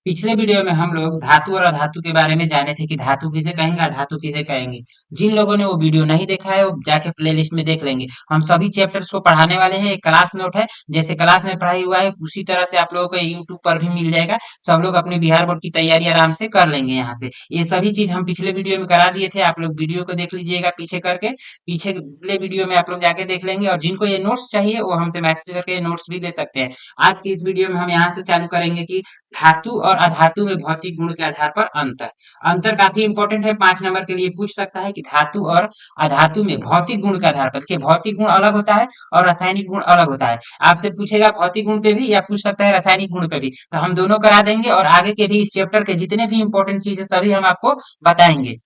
पिछले वीडियो में हम लोग धातु और अधातु के बारे में जाने थे कि धातु किसे कहेंगे, अधातु किसे कहेंगे। जिन लोगों ने वो वीडियो नहीं देखा है, वो जाके प्लेलिस्ट में देख लेंगे। हम सभी चैप्टर्स को पढ़ाने वाले हैं, एक क्लास नोट है। जैसे क्लास में पढ़ाई हुआ है, उसी तरह से आप लोगों को यूट्यूब पर भी मिल जाएगा। सब लोग अपने बिहार बोर्ड की तैयारी आराम से कर लेंगे यहाँ से। ये सभी चीज हम पिछले वीडियो में करा दिए थे, आप लोग वीडियो को देख लीजिएगा पीछे करके। पीछे पिछले वीडियो में आप लोग जाके देख लेंगे, और जिनको ये नोट्स चाहिए वो हमसे मैसेज करके नोट्स भी ले सकते हैं। आज की इस वीडियो में हम यहाँ से चालू करेंगे कि धातु और अधातु में भौतिक गुण के आधार पर अंतर। अंतर काफी इंपॉर्टेंट है, 5 नंबर के लिए पूछ सकता है कि धातु और अधातु में भौतिक गुण के आधार पर। देखिए, भौतिक गुण अलग होता है और रासायनिक गुण अलग होता है। आपसे पूछेगा भौतिक गुण पे भी या पूछ सकता है रासायनिक गुण पे भी, तो हम दोनों करा देंगे और आगे के भी इस चैप्टर के जितने भी इंपॉर्टेंट चीज है सभी हम आपको बताएंगे।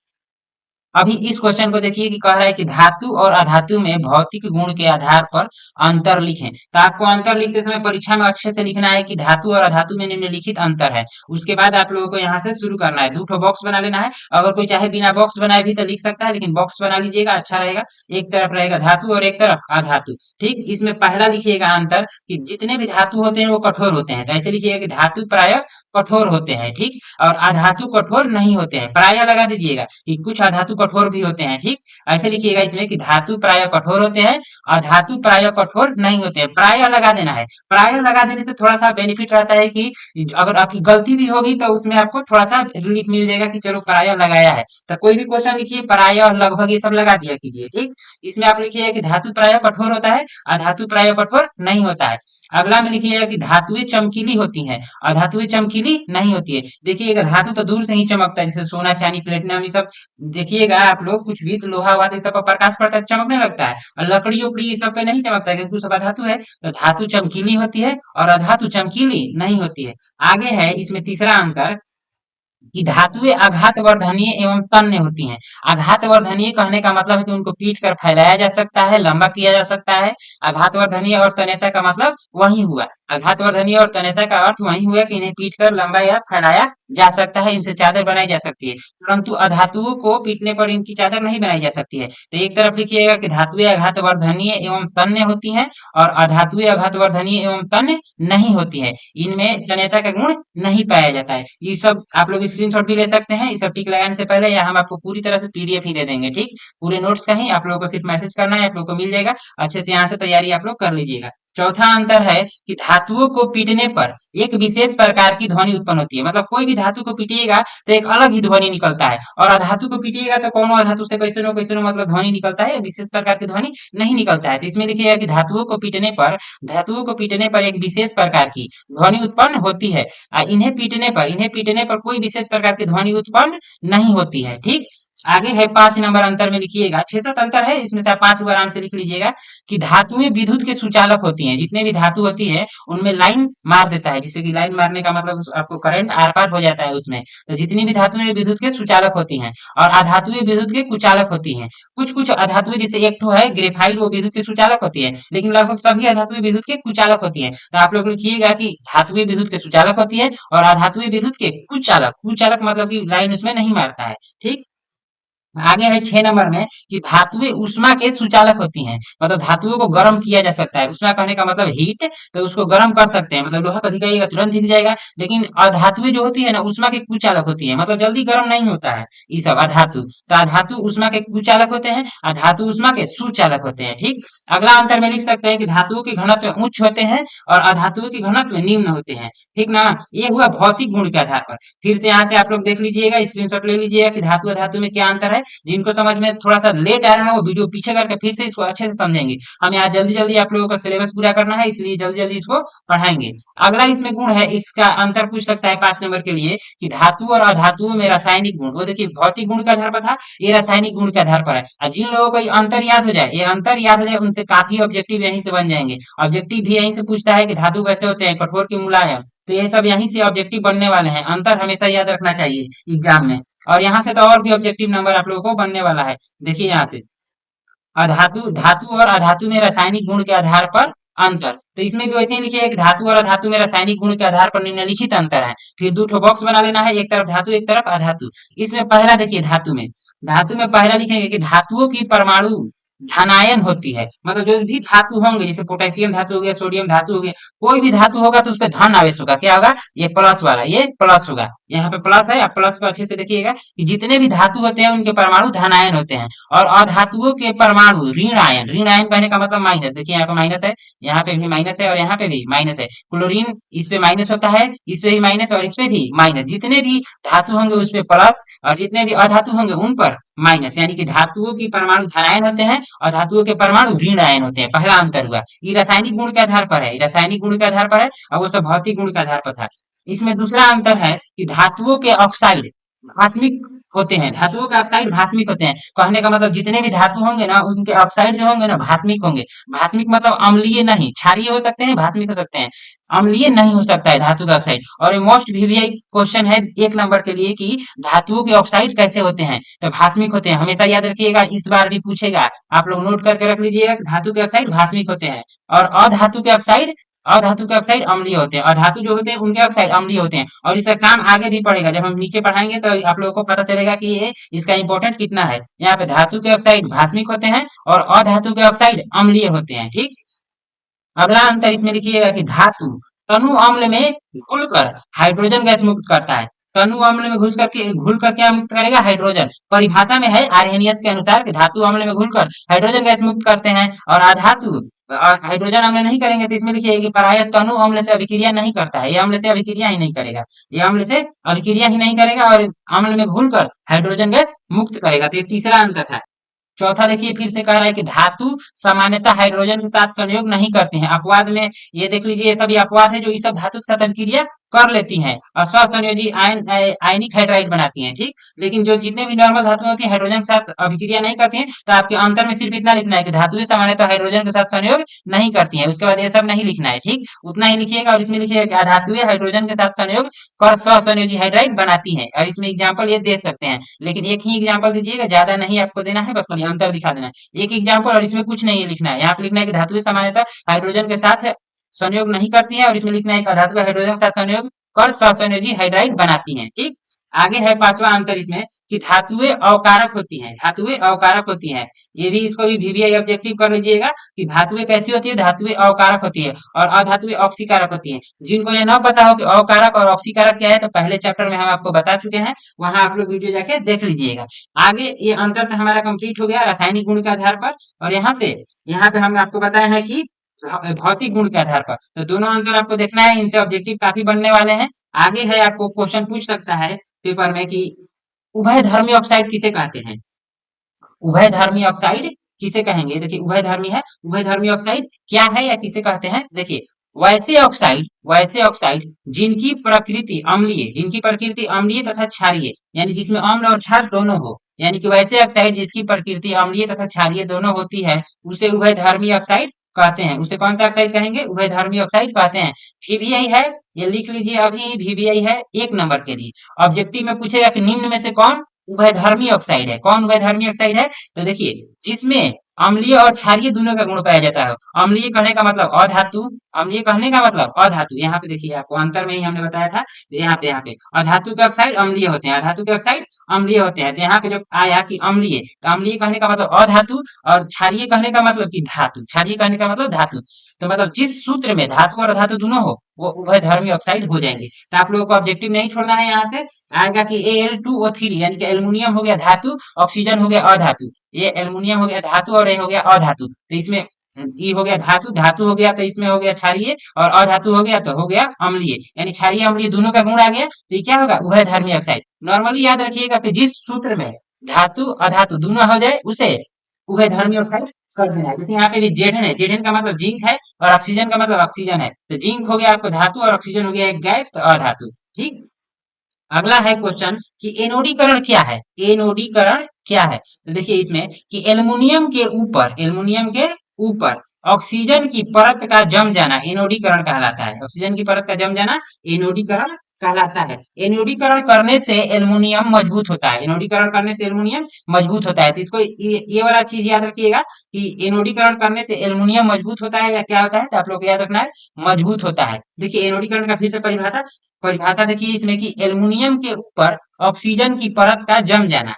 अभी इस क्वेश्चन को देखिए कि कह रहा है कि धातु और अधातु में भौतिक गुण के आधार पर अंतर लिखें। तो आपको अंतर लिखते समय परीक्षा में अच्छे से लिखना है कि धातु और अधातु में निम्नलिखित अंतर है। उसके बाद आप लोगों को यहाँ से शुरू करना है, 2 बॉक्स बना लेना है। अगर कोई चाहे बिना बॉक्स बनाए भी तो लिख सकता है, लेकिन बॉक्स बना लीजिएगा, अच्छा रहेगा। एक तरफ रहेगा धातु और एक तरफ अधातु। ठीक, इसमें पहला लिखिएगा अंतर कि जितने भी धातु होते हैं वो कठोर होते हैं। तो ऐसे लिखिएगा कि धातु प्राय कठोर होते हैं, ठीक। और अधातु कठोर नहीं होते हैं, प्राय लगा दीजिएगा कि कुछ अधातु कठोर भी होते हैं, ठीक। ऐसे लिखिएगा इसमें कि धातु प्राय कठोर होते हैं, अधातु प्राय कठोर नहीं होते हैं। प्राय लगा देना है। प्राय लगा देने से थोड़ा सा बेनिफिट रहता है कि अगर आपकी गलती भी होगी तो उसमें आपको थोड़ा सा रिलीफ मिल जाएगा कि चलो प्राय लगाया है। तो कोई भी क्वेश्चन लिखिए प्राय और लगभग ये सब लगा दिया कीजिए, ठीक। इसमें आप लिखिएगा कि धातु प्राय कठोर होता है, अधातु प्राय कठोर नहीं होता है। अगला में लिखिएगा कि धातुएं चमकीली होती हैं, अधातुएं चमकीली नहीं होती है। देखिएगा धातु तो दूर से ही चमकता है, जैसे सोना चांदी प्लेटिनम ये सब। देखिएगा आप लोग कुछ भी तो लोहा हुआ तो सब पर प्रकाश पड़ता है तो चमकने लगता है, और लकड़ी उकड़ी ये सब पे नहीं चमकता है क्योंकि सब अधातु है। तो धातु चमकीली होती है और अधातु चमकीली नहीं होती है। आगे है इसमें तीसरा अंतर कि धातुएं आघात वर्धनीय एवं तन्य होती हैं। आघात वर्धनीय कहने का मतलब है कि उनको पीट कर फैलाया जा सकता है, लंबा किया जा सकता है। आघात वर्धनीय और तन्यता का मतलब वही हुआ। आघात वर्धनीय और तन्यता का अर्थ वही हुआ कि इन्हें पीट कर लंबा या फैलाया जा सकता है, इनसे चादर बनाई जा सकती है। परंतु अधातुओं को पीटने पर इनकी चादर नहीं बनाई जा सकती है। तो एक तरफ लिखिएगा कि धातुएं आघात वर्धनीय एवं तन्य होती हैं और अधातुएं आघात वर्धनीय एवं तन्य नहीं होती है। इनमें तन्यता का गुण नहीं पाया जाता है। ये सब आप लोग स्क्रीनशॉट भी ले सकते हैं। ये सब टिक लगाने से पहले या हम आपको पूरी तरह से पीडीएफ ही दे देंगे, ठीक। पूरे नोट्स का ही आप लोगों को सिर्फ मैसेज करना है, आप लोग को मिल जाएगा। अच्छे से यहाँ से तैयारी आप लोग कर लीजिएगा। चौथा अंतर है कि धातुओं को पीटने पर एक विशेष प्रकार की ध्वनि उत्पन्न होती है। मतलब कोई भी धातु को पीटिएगा तो एक अलग ही ध्वनि निकलता है, और अधातु को पीटिएगा तो कोनो अधातु से कैसे मतलब ध्वनि निकलता है, विशेष प्रकार की ध्वनि नहीं निकलता है। तो इसमें लिखिएगा कि धातुओं को पीटने पर एक विशेष प्रकार की ध्वनि उत्पन्न होती है। इन्हें पीटने पर कोई विशेष प्रकार की ध्वनि उत्पन्न नहीं होती है, ठीक। आगे है 5 नंबर अंतर में लिखिएगा, 6-7 अंतर है, इसमें से आप 5 को आराम से लिख लीजिएगा कि धातुएं विद्युत के सुचालक होती हैं। जितने भी धातु होती है उनमें लाइन मार देता है, जिससे कि लाइन मारने का मतलब आपको करंट आर पार हो जाता है उसमें। तो जितनी भी धातुएं विद्युत के सुचालक होती हैं, और अधातुएं विद्युत के कुचालक होती हैं। कुछ कुछ अधातुएं, जैसे एक ठो है ग्रेफाइट, वो विद्युत के सुचालक होती है, लेकिन लगभग सभी अधातुएं विद्युत के कुचालक होती हैं। तो आप लोग लिखिएगा कि धातुएं विद्युत के सुचालक होती है और अधातुएं विद्युत के कुचालक। कुचालक मतलब कि लाइन उसमें नहीं मारता है, ठीक। आगे है 6 नंबर में कि धातुएं उष्मा के सुचालक होती हैं। मतलब धातुओं को गर्म किया जा सकता है। उष्मा कहने का मतलब हीट, तो उसको गर्म कर सकते हैं। मतलब लोहा का दिखाइएगा तुरंत दिख जाएगा, लेकिन अधातुएं जो होती है ना उष्मा के कुचालक होती है, मतलब जल्दी गर्म नहीं होता है ये सब अधातु। तो अधातु उष्मा के कुचालक होते हैं, अधातु उष्मा के सुचालक होते हैं, ठीक। अगला अंतर में लिख सकते हैं कि धातुओं के घनत्व उच्च होते हैं और अधातुओं के घनत्व निम्न होते हैं, ठीक ना। ये हुआ भौतिक गुण के आधार पर। फिर से यहाँ से आप लोग देख लीजिएगा, स्क्रीनशॉट ले लीजिएगा कि धातु अधातु में क्या अंतर है। जिनको समझ में थोड़ा सा लेट आ रहा है वो वीडियो पीछे करके फिर से इसको अच्छे से समझेंगे। हम यहाँ जल्दी जल्दी आप लोगों का सिलेबस पूरा करना है, इसलिए जल्दी जल्दी इसको पढ़ाएंगे। अगला इसमें गुण है, इसका अंतर पूछ सकता है 5 नंबर के लिए कि धातु और अधातुओं में रासायनिक गुण। वो देखिए भौतिक गुण के आधार पर था, ये रासायनिक गुण के आधार पर है। और जिन लोगों को ये अंतर याद हो जाए, ये अंतर याद हो जाए, उनसे काफी ऑब्जेक्टिव यहीं से बन जाएंगे। ऑब्जेक्टिव भी यहीं से पूछता है कि धातु कैसे होते हैं, कठोर की मुलायम। तो ये सब यहीं से ऑब्जेक्टिव बनने वाले हैं। अंतर हमेशा याद रखना चाहिए एग्जाम में। और यहाँ से तो और भी ऑब्जेक्टिव नंबर आप लोगों को बनने वाला है। देखिए यहाँ से अधातु धातु और अधातु में रासायनिक गुण के आधार पर अंतर। तो इसमें भी वैसे ही लिखिए कि धातु और अधातु में रासायनिक गुण के आधार पर निम्नलिखित अंतर है। फिर 2 बॉक्स बना लेना है, एक तरफ धातु एक तरफ अधातु। इसमें पहला देखिए, धातु में पहला लिखेंगे कि धातुओं की परमाणु धनायन होती है, मतलब जो भी धातु होंगे जैसे पोटेशियम धातु हो गया, सोडियम धातु हो गया, कोई भी धातु होगा तो उसपे धन आवेश होगा। क्या होगा? ये प्लस वाला, ये प्लस होगा। यहाँ पे प्लस है, आप प्लस को अच्छे से देखिएगा कि जितने भी धातु होते हैं उनके परमाणु धनायन होते हैं, और अधातुओं के परमाणु ऋण आयन। ऋण आयन कहने का मतलब माइनस। देखिए यहाँ पे माइनस है, यहाँ पे भी माइनस है, और यहाँ पे भी माइनस है। क्लोरीन इस पे माइनस होता है, इस पे भी माइनस और इस पे भी माइनस। जितने भी धातु होंगे उस पे प्लस, और जितने भी अधातु होंगे उन पर माइनस। यानी कि धातुओं की परमाणु धनायन होते हैं और धातुओं के परमाणु ऋण आयन होते हैं। पहला अंतर हुआ। ये रासायनिक गुण के आधार पर है, ये रासायनिक गुण के आधार पर है, और वो सब भौतिक गुण के आधार पर था। इसमें दूसरा अंतर है कि धातुओं के ऑक्साइड भास्मिक होते हैं। धातुओं के ऑक्साइड भास्मिक होते हैं। कहने का मतलब जितने भी धातु होंगे ना उनके ऑक्साइड जो होंगे ना भास्मिक होंगे। भास्मिक मतलब अम्लीय नहीं, क्षारीय हो सकते हैं, भास्मिक हो सकते हैं, अम्लीय नहीं हो सकता है धातु का ऑक्साइड। और ये मोस्ट वीवीआई क्वेश्चन है 1 नंबर के लिए कि धातुओं के ऑक्साइड कैसे होते हैं, तो भास्मिक होते हैं। हमेशा याद रखिएगा, इस बार भी पूछेगा, आप लोग नोट करके रख लीजिएगा कि धातु के ऑक्साइड भास्मिक होते हैं, और अधातु के ऑक्साइड अम्लीय होते हैं। अधातु जो होते हैं उनके ऑक्साइड अम्लीय होते हैं, और इसका काम आगे भी पड़ेगा। जब हम नीचे पढ़ाएंगे तो आप लोगों को पता चलेगा कि ये इसका इंपॉर्टेंट कितना है। यहाँ पे धातु के ऑक्साइड भास्मिक होते हैं और अधातु के ऑक्साइड अम्लीय होते हैं। ठीक। अगला अंतर इसमें लिखिएगा कि धातु तनु अम्ल में घुलकर हाइड्रोजन गैस मुक्त करता है। तनु अम्ल में घुलकर क्या मुक्त करेगा? हाइड्रोजन। परिभाषा में है आर्हेनियस के अनुसार कि धातु अम्ल में घुलकर हाइड्रोजन गैस मुक्त करते हैं, और अधातु हाइड्रोजन अम्ल नहीं करेंगे। तो इसमें लिखिए कि प्रायः तनु अम्ल से अभिक्रिया नहीं करता है, ये अम्ल से अभिक्रिया ही नहीं करेगा, ये अम्ल से अभिक्रिया ही नहीं करेगा, और अम्ल में घुलकर हाइड्रोजन गैस मुक्त करेगा। तो ये तीसरा अंतर था। चौथा देखिए फिर से कह रहा है कि धातु सामान्यतः हाइड्रोजन के साथ संयोग नहीं करती हैं। अपवाद में ये देख लीजिए, ये सभी अपवाद है जो इस सब धातु के साथ अभिक्रिया कर लेती हैं और सहसंयोजी आयनिक हाइड्राइड बनाती हैं। ठीक। लेकिन जो जितने भी नॉर्मल धातु होती है हाइड्रोजन के साथ अभिक्रिया नहीं करती हैं। तो आपके अंतर में सिर्फ इतना लिखना है कि धातुएं सामान्यतः हाइड्रोजन के साथ संयोग नहीं करती हैं। उसके बाद ये सब नहीं लिखना है। ठीक। उतना ही लिखिएगा, और इसमें लिखिएगा कि अधातुएं हाइड्रोजन के साथ संयोग कर सहसंयोजी हाइड्राइड बनाती हैं, और इसमें एग्जाम्पल ये दे सकते हैं। लेकिन एक ही एग्जाम्पल दीजिएगा, ज्यादा नहीं आपको देना है, बस खाली अंतर दिखा देना है। एक एग्जाम्पल, और इसमें कुछ नहीं लिखना है। यहाँ पे लिखना है कि धातुएं सामान्यतः हाइड्रोजन के साथ संयोग नहीं करती है, और इसमें लिखना है कि अधातु हाइड्रोजन के साथ संयोग कर सहसंयोजी हाइड्राइड बनाती हैं। ठीक। आगे है पांचवा अंतर इसमें कि धातुएं अवकारक होती हैं। धातुएं अवकारक होती हैं, ये भी इसको भी वीवीआई ऑब्जेक्टिव कर लीजिएगा कि धातुएं कैसी होती है। धातुएं अवकारक होती है और अधातुएं ऑक्सीकारक होती हैं। जिनको ये ना पता हो कि अवकारक और ऑक्सीकारक क्या है, तो पहले चैप्टर में हम आपको बता चुके हैं, वहां आप लोग वीडियो जाके देख लीजिएगा। आगे ये अंतर तो हमारा कंप्लीट हो गया रासायनिक गुण के आधार पर, और यहाँ पे हमने आपको बताया है कि भौतिक गुण के आधार पर। तो दोनों अंतर आपको देखना है, इनसे ऑब्जेक्टिव काफी बनने वाले हैं। आगे है, आपको क्वेश्चन पूछ सकता है पेपर में कि उभयधर्मी ऑक्साइड किसे कहते हैं? उभयधर्मी ऑक्साइड किसे कहेंगे? देखिए उभयधर्मी है, उभयधर्मी ऑक्साइड क्या है या किसे कहते हैं? देखिए वैसे ऑक्साइड जिनकी प्रकृति अम्लीय तथा क्षारीय, यानी जिसमें अम्ल और क्षार दोनों हो, यानी कि वैसे ऑक्साइड जिसकी प्रकृति अम्लीय तथा क्षारीय दोनों होती है, उसे उभयधर्मी ऑक्साइड कहते हैं। उसे कौन सा ऑक्साइड कहेंगे? उभयधर्मी ऑक्साइड कहते हैं। वीवीआई है, ये लिख लीजिए अभी, वीवीआई है 1 नंबर के लिए। ऑब्जेक्टिव में पूछेगा कि निम्न में से कौन उभयधर्मी ऑक्साइड है? कौन उभयधर्मी ऑक्साइड है? तो देखिए जिसमें अम्लीय और क्षारीय दोनों का गुण पाया जाता है। अम्लीय कहने का मतलब अधातु, अम्लीय कहने का मतलब अधातु। यहाँ पे देखिए आपको अंतर में ही हमने बताया था। यहाँ पे अधातु के ऑक्साइड अम्लीय होते हैं, अधातु के ऑक्साइड अम्लीय होते हैं। तो यहाँ पे जब आया कि अम्लीय, तो अम्लीय कहने का मतलब अधातु, और क्षारीय कहने का मतलब कि धातु, क्षारीय कहने का मतलब धातु। तो मतलब जिस सूत्र में धातु और अधातु दोनों हो वो उभयधर्मी ऑक्साइड हो जाएंगे। तो आप लोगों को ऑब्जेक्टिव नहीं छोड़ना है। यहाँ से आएगा कि Al2O3 यानी कि एल्युमिनियम हो गया धातु, ऑक्सीजन हो गया अधातु। ये एल्युमिनियम हो गया धातु और ये हो गया अधातु। तो इसमें ई हो गया धातु, धातु हो गया तो इसमें हो गया क्षारीय, और अधातु हो गया तो हो गया अम्लीय, यानी क्षारीय अम्लीय दोनों का गुण आ गया। तो ये क्या होगा? उभयधर्मी ऑक्साइड। नॉर्मली याद रखिएगा कि जिस सूत्र में धातु अधातु दोनों हो जाए उसे उभयधर्मी ऑक्साइड कर देना है। जैसे यहाँ पे भी जेडन है, जेडन का मतलब जिंक है, और ऑक्सीजन का मतलब ऑक्सीजन है। तो जिंक हो गया आपको धातु, और ऑक्सीजन हो गया एक गैस, तो अधातु। ठीक। अगला है क्वेश्चन कि एनोडीकरण क्या है? एनोडीकरण क्या है? तो देखिए इसमें कि एल्युमिनियम के ऊपर ऑक्सीजन की परत का जम जाना एनोडीकरण कहलाता है। ऑक्सीजन की परत का जम जाना एनोडीकरण कहलाता है। एनोडीकरण करने से एल्युमिनियम मजबूत होता है। एनोडीकरण करने से एल्युमिनियम मजबूत होता है। तो इसको ये वाला चीज याद रखिएगा कि एनोडीकरण करने से एल्युमिनियम मजबूत होता है या क्या होता है, तो आप लोग को याद रखना है मजबूत होता है। देखिए एनोडीकरण का फिर से परिभाषा परिभाषा देखिए इसमें कि एल्युमिनियम के ऊपर ऑक्सीजन की परत का जम जाना।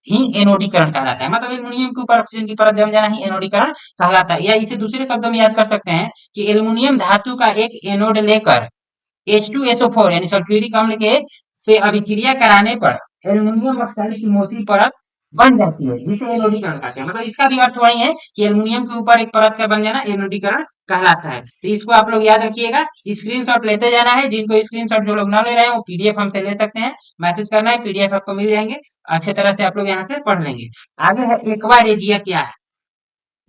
ही एनोडीकरण कहलाता है। मतलब एल्युमिनियम के ऊपर ऑक्सीजन की परत जम जाना ही एनोडीकरण कहलाता है। या इसे दूसरे शब्दों में याद कर सकते हैं कि एल्युमिनियम धातु का एक एनोड लेकर H2SO4 यानी सल्फ्यूरिक अम्ल के से अभिक्रिया कराने पर एल्युमिनियम ऑक्साइड की मोटी परत बन जाती है, जिसे एनोडीकरण कहते हैं। मतलब इसका भी अर्थ वही है कि एल्युमिनियम के ऊपर एक परत का बन जाना एनोडीकरण कहलाता है। तो इसको आप लोग याद रखिएगा, स्क्रीनशॉट लेते जाना है। जिनको स्क्रीनशॉट जो लोग ना ले रहे हैं वो पीडीएफ हमसे ले सकते हैं, मैसेज करना है, पीडीएफ आपको मिल जाएंगे। अच्छे तरह से आप लोग यहाँ से पढ़ लेंगे। आगे है एक्वा रेजिया क्या है।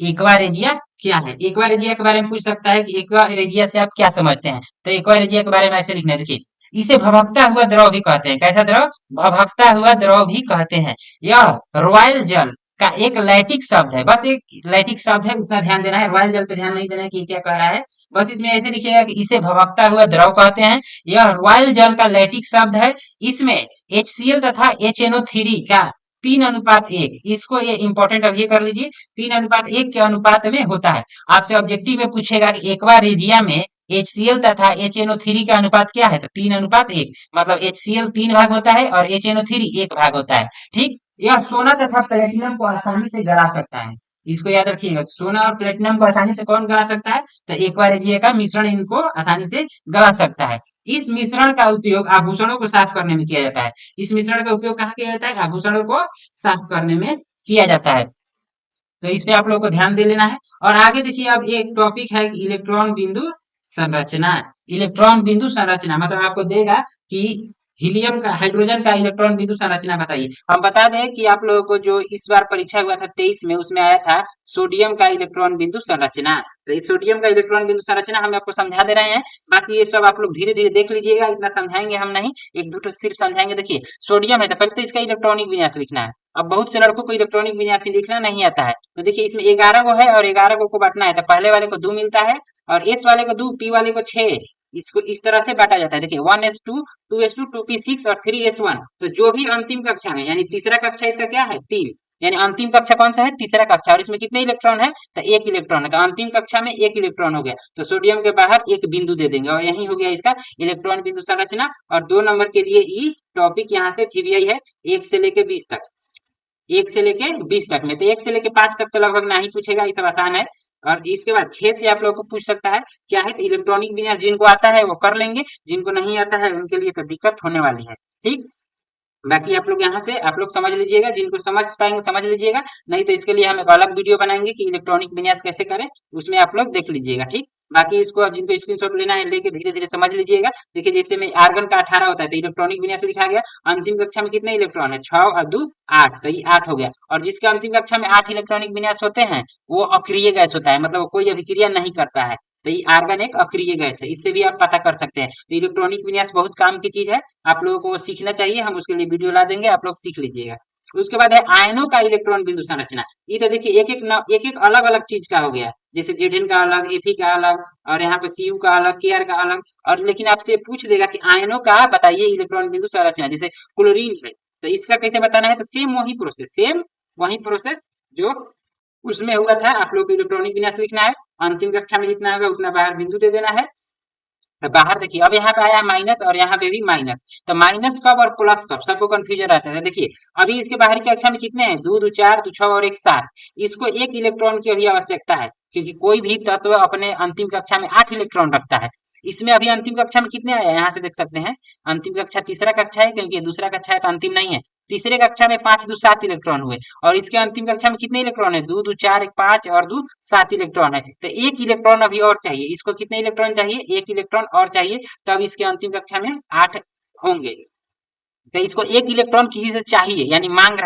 एक्वा रेजिया क्या है? एक्वा रेजिया के बारे में पूछ सकता है कि एक्वा रेजिया से आप क्या समझते हैं। तो एक्वा रेजिया के बारे में ऐसे लिखना है, देखिए, इसे भभकता हुआ द्रव भी कहते हैं। कैसा द्रव? भभकता हुआ द्रव भी कहते हैं। यह रॉयल जल का एक लैटिक शब्द है। बस एक लैटिक शब्द है, उतना ध्यान देना है। रॉयल जल पे ध्यान नहीं देना है कि क्या कह रहा है। बस इसमें ऐसे लिखिएगा कि इसे भभकता हुआ द्रव कहते हैं। यह रॉयल जल का लैटिक शब्द है। इसमें HCl तथा HNO3 का 3:1, इसको ये इंपॉर्टेंट अब ये कर लीजिए, 3:1 के अनुपात में होता है। आपसे ऑब्जेक्टिव में पूछेगा कि एक्वा रेजिया में HCl तथा HNO3 का अनुपात क्या है, तो 3:1। मतलब HCl 3 भाग होता है और HNO3 1 भाग होता है। ठीक, यह सोना तथा प्लेटिनम को आसानी से गला सकता है। इसको याद रखिएगा, सोना और प्लेटिनम को आसानी से कौन गला सकता है, तो एक्वा रेजिया का मिश्रण इनको आसानी से गला सकता है। इस मिश्रण का उपयोग आभूषणों को साफ करने में किया जाता है। इस मिश्रण का उपयोग कहाँ किया जाता है? आभूषणों को साफ करने में किया जाता है। तो इस पे आप लोगों को ध्यान दे लेना है। और आगे देखिए, अब एक टॉपिक है कि इलेक्ट्रॉन बिंदु संरचना। इलेक्ट्रॉन बिंदु संरचना मतलब आपको देगा कि हीलियम का, हाइड्रोजन का इलेक्ट्रॉन बिंदु संरचना बताइए। हम बता दें कि आप लोगों को जो इस बार परीक्षा हुआ था 23 में, उसमें आया था सोडियम का इलेक्ट्रॉन बिंदु संरचना। तो इस सोडियम का इलेक्ट्रॉन बिंदु संरचना हम आपको समझा दे रहे हैं। बाकी ये सब आप लोग धीरे धीरे देख लीजिएगा, इतना समझाएंगे हम नहीं, एक दो सिर्फ समझाएंगे। देखिए, सोडियम है तो पहले तो इसका इलेक्ट्रॉनिक विन्यास लिखना है। अब बहुत से लड़कों को इलेक्ट्रॉनिक विन्यास लिखना नहीं आता है, तो देखिए इसमें 11 को है और 11 को बांटना है। तो पहले वाले को 2 मिलता है और एस वाले को 2, पी वाले को 6। इसको इस तरह से बांटा जाता है। देखिए 1s2, 2s2, 2p6 और 3s1। तो जो भी अंतिम कक्षा में, यानी तीसरा कक्षा इसका क्या है? 3। यानी अंतिम कक्षा कौन सा है? तीसरा कक्षा। और इसमें कितने इलेक्ट्रॉन है? तो 1 इलेक्ट्रॉन है। तो अंतिम कक्षा में 1 इलेक्ट्रॉन हो गया, तो सोडियम के बाहर एक बिंदु दे देंगे और यही हो गया इसका इलेक्ट्रॉन बिंदु संरचना। और 2 नंबर के लिए ई टॉपिक यहाँ से TBI है 1 से लेके 20 तक। 1 से लेके 20 तक में, तो 1 से लेके 5 तक तो लगभग ना ही पूछेगा, ये सब आसान है। और इसके बाद 6 से आप लोगों को पूछ सकता है क्या है, तो इलेक्ट्रॉनिक विन्यास जिनको आता है वो कर लेंगे, जिनको नहीं आता है उनके लिए तो दिक्कत होने वाली है। ठीक, बाकी आप लोग यहाँ से आप लोग समझ लीजिएगा, जिनको समझ पाएंगे समझ लीजिएगा, नहीं तो इसके लिए हम एक अलग वीडियो बनाएंगे कि इलेक्ट्रॉनिक विन्यास कैसे करें, उसमें आप लोग देख लीजिएगा। ठीक, बाकी इसको अब जिनको स्क्रीनशॉट लेना है लेके धीरे धीरे समझ लीजिएगा। देखिए जैसे में आर्गन का 18 होता है, तो इलेक्ट्रॉनिक विन्यास लिखा गया। अंतिम कक्षा में कितने इलेक्ट्रॉन है? 6 और 2 8, तो ये 8 हो गया। और जिसके अंतिम कक्षा में 8 इलेक्ट्रॉनिक विन्यास होते हैं वो अक्रिय गैस होता है, मतलब वो कोई अभिक्रिया नहीं करता है। तो ये आर्गन एक अक्रिय गैस है, इससे भी आप पता कर सकते हैं। तो इलेक्ट्रॉनिक विन्यास बहुत काम की चीज है, आप लोगों को सीखना चाहिए। हम उसके लिए वीडियो ला देंगे, आप लोग सीख लीजिएगा। उसके बाद है आयनों का इलेक्ट्रॉन बिंदु संरचना। ये तो देखिए एक एक अलग अलग चीज का हो गया, जैसे जेडन का अलग, एफी का अलग, और यहाँ पे सीयू का अलग, केआर का अलग। और लेकिन आपसे पूछ देगा कि आयनों का बताइए इलेक्ट्रॉन बिंदु संरचना। जैसे क्लोरीन है तो इसका कैसे बताना है, तो सेम वही प्रोसेस जो उसमें हुआ था। आप लोग को इलेक्ट्रॉनिक विन्यास लिखना है, अंतिम कक्षा में जितना होगा उतना बाहर बिंदु दे देना है। तो बाहर देखिए, अब यहाँ पे आया माइनस और यहाँ पे भी माइनस। तो माइनस कब और प्लस कब सबको कंफ्यूजन रहता है। देखिए अभी इसके बाहरी कक्षा में कितने हैं? 2 2 4, 2 6 और 1 7। इसको 1 इलेक्ट्रॉन की अभी आवश्यकता है, क्योंकि कोई भी तत्व अपने अंतिम कक्षा में 8 इलेक्ट्रॉन रखता है। इसमें अभी अंतिम कक्षा में कितने आया, यहाँ से देख सकते हैं। अंतिम कक्षा तीसरा कक्षा है, क्योंकि दूसरा कक्षा है तो अंतिम नहीं है। तीसरे कक्षा में 5 2 7 इलेक्ट्रॉन हुए। और इसके अंतिम कक्षा में कितने इलेक्ट्रॉन है? 2 2 4 1 5 और 2 7 इलेक्ट्रॉन है। तो 1 इलेक्ट्रॉन अभी और चाहिए। इसको कितने इलेक्ट्रॉन चाहिए? 1 इलेक्ट्रॉन और चाहिए, तब इसके अंतिम कक्षा में 8 होंगे। तो इसको 1 इलेक्ट्रॉन किसी से चाहिए, यानी मांग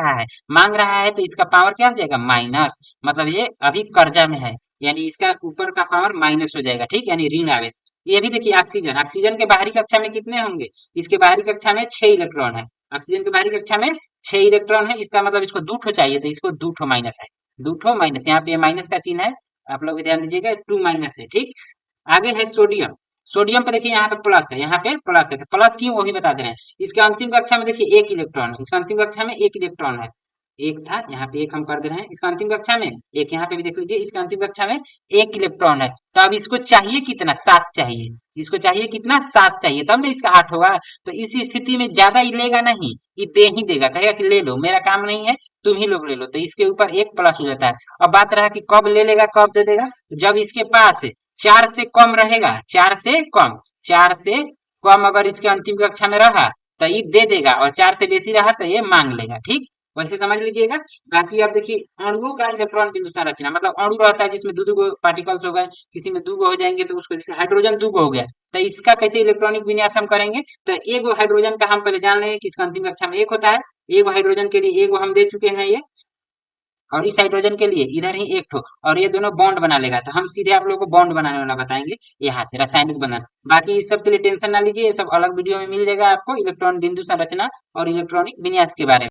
रहा है तो इसका पावर क्या हो जाएगा? माइनस। मतलब ये अभी कर्जा में है, यानी इसका ऊपर का पावर माइनस हो जाएगा। ठीक, यानी ऋण आवेश। ये भी देखिए ऑक्सीजन, ऑक्सीजन के बाहरी कक्षा में कितने होंगे? इसके बाहरी कक्षा में 6 इलेक्ट्रॉन है। ऑक्सीजन के बाहरी कक्षा में 6 इलेक्ट्रॉन है, इसका मतलब इसको 2 ठो चाहिए, तो इसको 2 ठो माइनस है। 2 ठो माइनस, यहाँ पे माइनस का चिन्ह है, आप लोग ध्यान दीजिएगा, 2 माइनस है। ठीक, आगे है सोडियम। सोडियम पे देखिए यहाँ पे प्लस है, यहाँ पे प्लस है, तो प्लस क्यों वो भी बता दे रहे हैं। इसके अंतिम कक्षा में देखिए 1 इलेक्ट्रॉन है, इसका अंतिम कक्षा में 1 इलेक्ट्रॉन है। एक था, यहाँ पे एक हम कर दे रहे हैं इसका अंतिम कक्षा में, एक यहाँ पे भी देख लीजिए इसका अंतिम कक्षा में एक इलेक्ट्रॉन है। तो अब इसको चाहिए कितना, 7 चाहिए। इसको चाहिए कितना, 7 चाहिए, तब ना इसका 8 होगा। तो इस स्थिति में ज्यादा ये लेगा नहीं, ये दे ही देगा, कहेगा कि ले लो, मेरा काम नहीं है, तुम ही लोग ले लो। तो इसके ऊपर एक प्लस हो जाता है। अब बात रहा कि कब ले लेगा, कब दे देगा, जब इसके पास 4 से कम रहेगा, 4 से कम, 4 से कम अगर इसके अंतिम कक्षा में रहा तो ये दे देगा, और 4 से बेसी रहा तो ये मांग लेगा। ठीक, वैसे समझ लीजिएगा। बाकी आप देखिए अणुओं का इलेक्ट्रॉन बिंदु संरचना, मतलब अणु रहता है जिसमें दो दो पार्टिकल्स हो गए, किसी में दो हो जाएंगे तो उसको, जैसे हाइड्रोजन दो हो गया, तो इसका कैसे इलेक्ट्रॉनिक विन्यास हम करेंगे। तो एक हाइड्रोजन का हम पहले जान लेंगे कि इसका अंतिम कक्षा में एक होता है। एक हाइड्रोजन के लिए एक हम दे चुके हैं ये, और इस हाइड्रोजन के लिए इधर ही एक ठो, और ये दोनों बॉन्ड बना लेगा। तो हम सीधे आप लोगों को बॉन्ड बनाने वाला बताएंगे यहाँ से, रासायनिक बंधन। बाकी इस सब के लिए टेंशन ना लीजिए, ये सब अलग वीडियो में मिल जाएगा आपको, इलेक्ट्रॉन बिंदु संरचना और इलेक्ट्रॉनिक विन्यास के बारे में।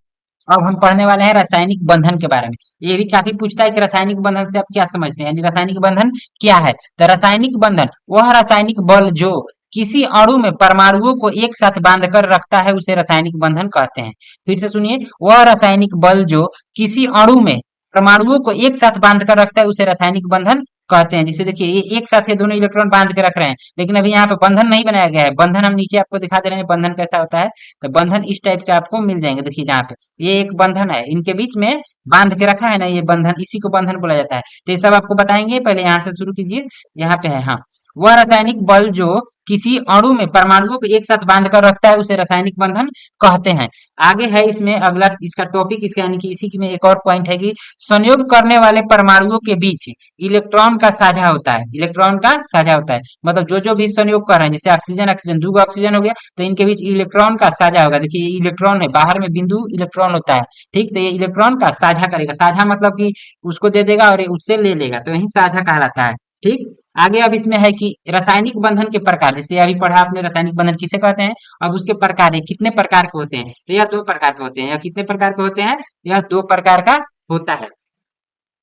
अब हम पढ़ने वाले हैं रासायनिक बंधन के बारे में। ये भी काफी पूछता है कि रासायनिक बंधन से आप क्या समझते हैं, यानी रासायनिक बंधन क्या है। तो रासायनिक बंधन वह रासायनिक बल जो किसी अणु में परमाणुओं को एक साथ बांधकर रखता है, उसे रासायनिक बंधन कहते हैं। फिर से सुनिए, वह रासायनिक बल जो किसी अणु में परमाणुओं को एक साथ बांध कर रखता है, उसे रासायनिक बंधन कहते हैं। जिसे देखिए ये एक साथ ये दोनों इलेक्ट्रॉन बांध के रख रहे हैं, लेकिन अभी यहाँ पे बंधन नहीं बनाया गया है। बंधन हम नीचे आपको दिखा दे रहे हैं बंधन कैसा होता है। तो बंधन इस टाइप के आपको मिल जाएंगे। देखिए यहाँ पे ये एक बंधन है, इनके बीच में बांध के रखा है ना, ये बंधन, इसी को बंधन बोला जाता है। तो ये सब आपको बताएंगे, पहले यहाँ से शुरू कीजिए। यहाँ पे है, हाँ, वह रासायनिक बल जो किसी अणु में परमाणुओं को एक साथ बांध कर रखता है, उसे रासायनिक बंधन कहते हैं। आगे है इसमें अगला इसका टॉपिक, इसका यानी कि इसी में एक और पॉइंट है कि संयोग करने वाले परमाणुओं के बीच इलेक्ट्रॉन का साझा होता है। इलेक्ट्रॉन का साझा होता है मतलब जो भी संयोग कर रहे हैं, जैसे ऑक्सीजन ऑक्सीजन, दो ऑक्सीजन हो गया, तो इनके बीच इलेक्ट्रॉन का साझा होगा। देखिए ये इलेक्ट्रॉन है, बाहर में बिंदु इलेक्ट्रॉन होता है। ठीक, तो ये इलेक्ट्रॉन का साझा करेगा। साझा मतलब कि उसको दे देगा और उससे ले लेगा, तो यही साझा कहलाता है। ठीक, आगे अब इसमें है कि रासायनिक बंधन के प्रकार, जैसे अभी पढ़ा आपने रासायनिक बंधन किसे कहते हैं। अब उसके प्रकार है, कितने प्रकार के होते हैं, तो यह 2 प्रकार के होते हैं। या कितने प्रकार के होते हैं, यह 2 प्रकार का होता है।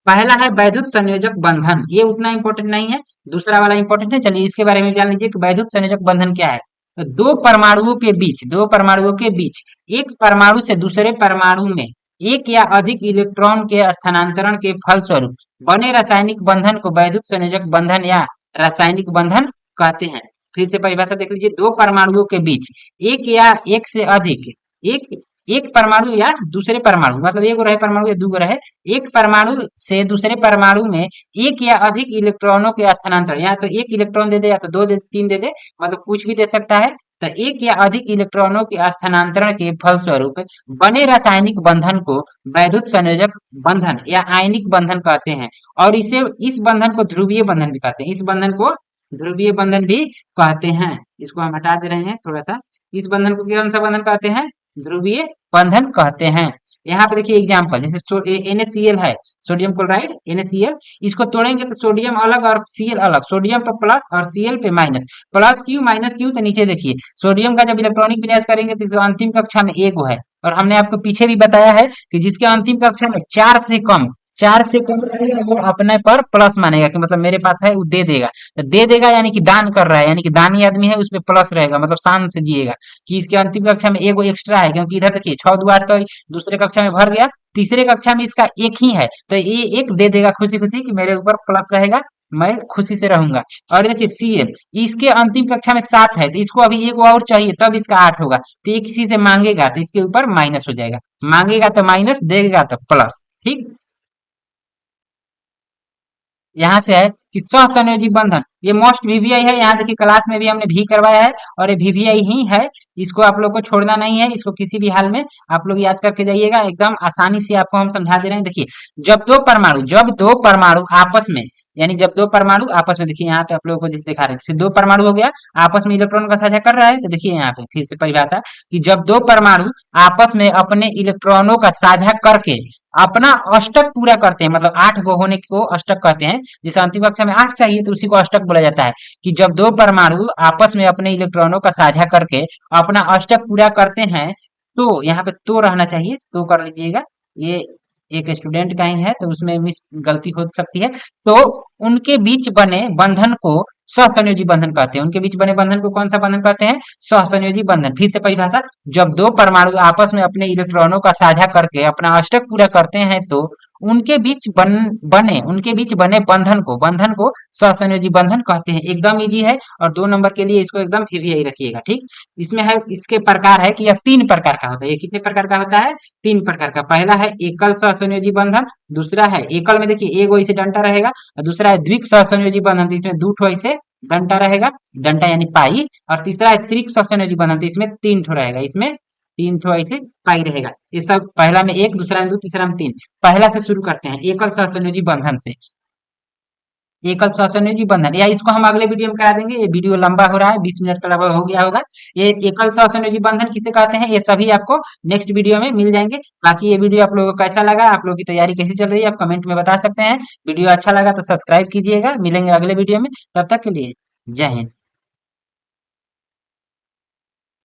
पहला है वैद्युत संयोजक बंधन, ये उतना इंपॉर्टेंट नहीं है, दूसरा वाला इंपॉर्टेंट है। चलिए इसके बारे में जान लीजिए कि वैद्युत संयोजक बंधन क्या है। तो दो परमाणुओं के बीच एक परमाणु से दूसरे परमाणु में एक या अधिक इलेक्ट्रॉन के स्थानांतरण के फलस्वरूप बने रासायनिक बंधन को वैद्युत संयोजक बंधन या रासायनिक बंधन कहते हैं। फिर से परिभाषा देख लीजिए, दो परमाणुओं के बीच एक या एक से अधिक, एक एक परमाणु या दूसरे परमाणु, मतलब एक रहे परमाणु या दो रहे, एक परमाणु से दूसरे परमाणु में एक या अधिक इलेक्ट्रॉनों के स्थानांतरण, या तो एक इलेक्ट्रॉन दे दे या तो दो दे, तीन दे दे, मतलब कुछ भी दे सकता है। तो एक या अधिक इलेक्ट्रॉनों के स्थानांतरण के फलस्वरूप बने रासायनिक बंधन को वैद्युत संयोजक बंधन या आयनिक बंधन कहते हैं। और इसे, इस बंधन को ध्रुवीय बंधन भी कहते हैं। इस बंधन को ध्रुवीय बंधन भी कहते हैं। इसको हम हटा दे रहे हैं थोड़ा सा। इस बंधन को कौन सा बंधन कहते हैं, ध्रुवीय बंधन कहते हैं। यहाँ पे देखिए एग्जाम्पल, जैसे NaCl है, सोडियम क्लोराइड NaCl, इसको तोड़ेंगे तो सोडियम अलग और Cl अलग, सोडियम पे प्लस और Cl पे minus, plus Q minus Q. तो नीचे देखिए सोडियम का जब इलेक्ट्रॉनिक विन्यास करेंगे तो इसका अंतिम कक्षा में एक है, और हमने आपको पीछे भी बताया है कि जिसके अंतिम कक्षा में चार से कम रहेगा वो अपने पर प्लस मानेगा, कि मतलब मेरे पास है वो दे देगा। तो दे देगा यानी कि दान कर रहा है, यानी कि दानी आदमी है, उसमें प्लस रहेगा, मतलब शान से जिएगा कि इसके अंतिम कक्षा में एगो एक्स्ट्रा है। क्योंकि इधर देखिए 6 2 8 तो दूसरे कक्षा में भर गया, तीसरे कक्षा में इसका एक ही है, तो ये एक दे देगा खुशी खुशी कि मेरे ऊपर प्लस रहेगा, मैं खुशी से रहूंगा। और देखिए Cl, इसके अंतिम कक्षा में 7 है, तो इसको अभी एक और चाहिए, तब इसका 8 होगा। तो ये किसी से मांगेगा तो इसके ऊपर माइनस हो जाएगा, मांगेगा तो माइनस, देगा तो प्लस। ठीक, यहाँ से है कि सहसंयोजी बंधन, ये मोस्ट वीवीआई है। यहाँ देखिए क्लास में भी हमने भी करवाया है, और ये वीवीआई ही है, इसको आप लोग को छोड़ना नहीं है। इसको किसी भी हाल में आप लोग याद करके जाइएगा, एकदम आसानी से आपको हम समझा दे रहे हैं। देखिए जब दो परमाणु आपस में, यानी जब दो परमाणु आपस में, देखिए यहाँ पे आप लोगों को जैसे दिखा रहे हैं, जैसे दो परमाणु हो गया आपस में इलेक्ट्रॉन का साझा कर रहा है। तो देखिए यहाँ पे फिर से परिभाषा कि जब दो परमाणु आपस में अपने इलेक्ट्रॉनों का साझा करके अपना अष्टक पूरा करते हैं, मतलब 8 गो होने को अष्टक कहते हैं। जैसे अंतिम कक्षा में 8 चाहिए तो उसी को अष्टक बोला जाता है। कि जब दो परमाणु आपस में अपने इलेक्ट्रॉनों का साझा करके अपना अष्टक पूरा करते हैं, तो यहाँ पे तो रहना चाहिए, तो कर लीजिएगा, ये एक स्टूडेंट का ही है तो उसमें मिस गलती हो सकती है। तो उनके बीच बने बंधन को सहसंयोजी बंधन कहते हैं। उनके बीच बने बंधन को कौन सा बंधन कहते हैं? सहसंयोजी बंधन। फिर से परिभाषा, जब दो परमाणु आपस में अपने इलेक्ट्रॉनों का साझा करके अपना अष्टक पूरा करते हैं तो उनके बीच बने बंधन को सहसंयोजी बंधन कहते हैं। एकदम इजी है, और 2 नंबर के लिए इसको एकदम फिर भी यही रखिएगा, ठीक। इसमें है, इसके प्रकार है कि यह 3 प्रकार का होता है। ये कितने प्रकार का होता है? 3 प्रकार का। पहला है एकल सहसंयोजी बंधन, दूसरा है एकल में देखिए एक वैसे डंटा रहेगा, और दूसरा है द्विक सहसंयोजी बंधन, तो इसमें 2 ऐसे डंटा रहेगा, डंटा यानी पाई, और तीसरा है त्रिक सहसंयोजी बंधन, तो इसमें 3 रहेगा, इसमें 3 ऐसे पाई रहेगा। ये सब पहला में एक, दूसरा में 2, तीसरा में 3। पहला से शुरू करते हैं, एकल सहसंयोजी बंधन से। एकल सहसंयोजी बंधन, या इसको हम अगले वीडियो में करा देंगे, ये वीडियो लंबा हो रहा है, 20 मिनट का लगभग हो गया होगा। ये एकल सहसंयोजी बंधन किसे कहते हैं, ये सभी आपको नेक्स्ट वीडियो में मिल जाएंगे। बाकी ये वीडियो आप लोगों को कैसा लगा, आप लोगों की तैयारी कैसी चल रही है, आप कमेंट में बता सकते हैं। वीडियो अच्छा लगा तो सब्सक्राइब कीजिएगा। मिलेंगे अगले वीडियो में, तब तक के लिए जय हिंद।